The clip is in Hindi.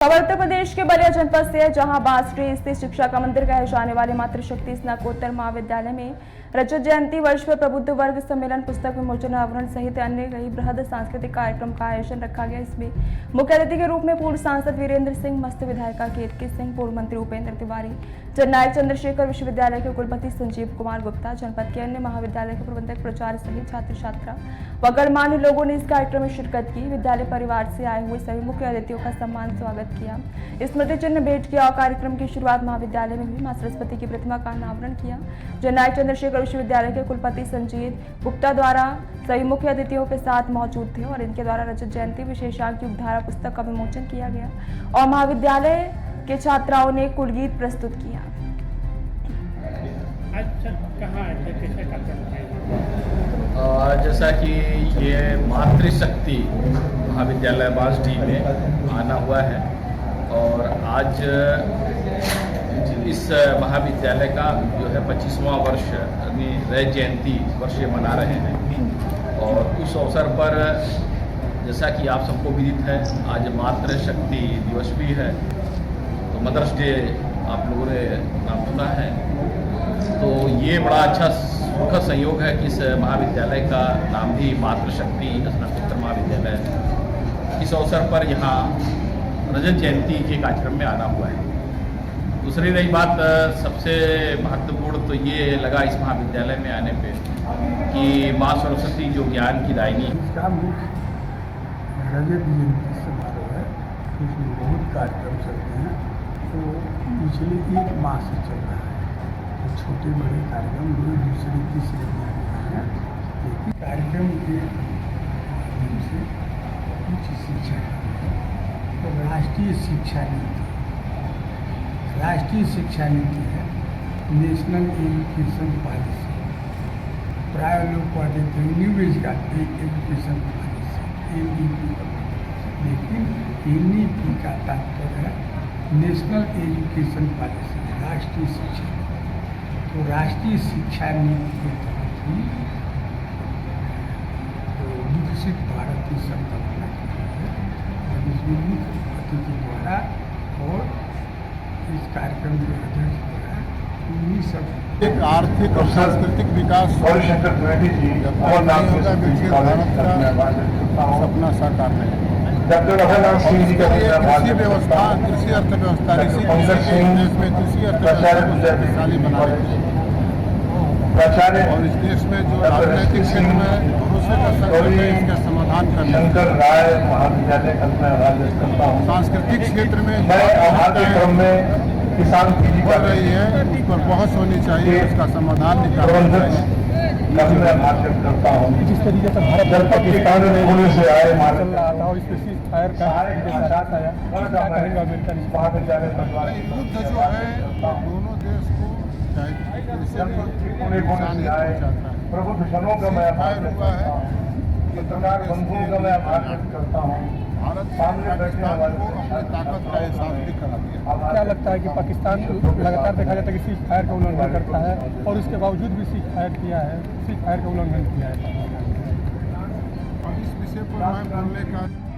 खबर उत्तर प्रदेश के बलिया जनपद से है, जहां बांसडीह स्थित शिक्षा का मंदिर कहे जाने वाले मातृशक्ति स्नातकोत्तर महाविद्यालय में रजत जयंती वर्ष पर प्रबुद्ध वर्ग सम्मेलन, पुस्तक विमोचन, आवरण सहित अन्य कई बृहद सांस्कृतिक कार्यक्रम का आयोजन रखा गया। इसमें मुख्य अतिथि के रूप में पूर्व सांसद वीरेंद्र सिंह, मस्त विधायिका कीर्ति सिंह, पूर्व मंत्री उपेंद्र तिवारी, जननायक चंद्रशेखर विश्वविद्यालय के कुलपति संजीव कुमार गुप्ता, जनपद के अन्य महाविद्यालय के प्रबंधक, प्राचार्य सहित छात्र छात्रा व गणमान्य लोगों ने इस कार्यक्रम में शिरकत की। विद्यालय परिवार से आए हुए सभी मुख्य अतिथियों का सम्मान स्वागत किया, स्मृति चिन्ह भेंट किया और कार्यक्रम की शुरुआत महाविद्यालय में हुई। मां सरस्वती की प्रतिमा का अनावरण किया। जननायक चंद्रशेखर विश्वविद्यालय के कुलपति संजीव गुप्ता द्वारा सभी मुख्य अतिथियों के साथ मौजूद थे और इनके द्वारा रजत जयंती विशेषांक युगधारा पुस्तक का विमोचन किया गया और महाविद्यालय के छात्राओं ने कुलगीत प्रस्तुत किया। जैसा कि ये मातृशक्ति महाविद्यालय बांसडीह में आना हुआ है और आज इस महाविद्यालय का जो है 25वां वर्ष यानी रजत जयंती वर्ष मना रहे हैं और उस अवसर पर जैसा कि आप सबको विदित है आज मातृशक्ति दिवस भी है, तो मदर्स डे आप लोगों ने नाम सुना है। तो ये बड़ा अच्छा सुखद संयोग है कि इस महाविद्यालय का नाम भी मातृशक्ति स्नातकोत्तर महाविद्यालय है। इस अवसर पर यहाँ रजत जयंती के कार्यक्रम में आना हुआ है। दूसरी रही बात, सबसे महत्वपूर्ण तो ये लगा इस महाविद्यालय में आने पे कि माँ सरस्वती जो ज्ञान की दायिनी इसका मुख्य रजत जयंती समारोह है, इसमें बहुत कार्यक्रम चलते हैं। तो पिछले 1 माह से चल रहा है, तो छोटे बड़े कार्यक्रम दूसरे तीसरे दिन हैं, लेकिन कार्यक्रम के माध्यम से कुछ शिक्षा तो राष्ट्रीय शिक्षा नीति है, नेशनल एजुकेशन पॉलिसी। प्राय लोग पढ़ते थे न्यू एजुकेशन पॉलिसी NEP, लेकिन NEP का तात्पर्य है नेशनल एजुकेशन पॉलिसी, राष्ट्रीय शिक्षा। तो राष्ट्रीय शिक्षा नीति के तहत ही विकसित भारत की संकल्पना की गई है और इसमें मुख्य अतिथि द्वारा और इस कार्यक्रम के अध्यक्ष द्वारा इन्हीं सब एक आर्थिक और सांस्कृतिक विकास विकसित भारत का सपना साकार है। कृषि व्यवस्था, कृषि अर्थव्यवस्था, देश में कृषि अर्थव्यवस्था को शक्तिशाली बना रही है और इस देश में जो राजनीतिक क्षेत्र में भरोसे का संकट है, इसका समाधान करना। सांस्कृतिक क्षेत्र में किसान की बढ़ रही है, उस पर बहस होनी चाहिए, उसका समाधान निकालना चाहिए। जिस तरीके से भारत जब पाकिस्तान में से आए चल रहा था और इसमें सीज फायर का आया, क्या कहेंगे अमेरिका युद्ध जो है दोनों देश को नुकसान पहुंचाता है। फायर हुआ है, भारत पाकिस्तान को अपनी ताकत का एहसास भी करा दिया। क्या लगता है कि पाकिस्तान लगातार देखा जाता है कि सीज फायर का उल्लंघन करता है और उसके बावजूद भी सीज फायर का उल्लंघन किया है। और इस विषय पर मैं बोलने का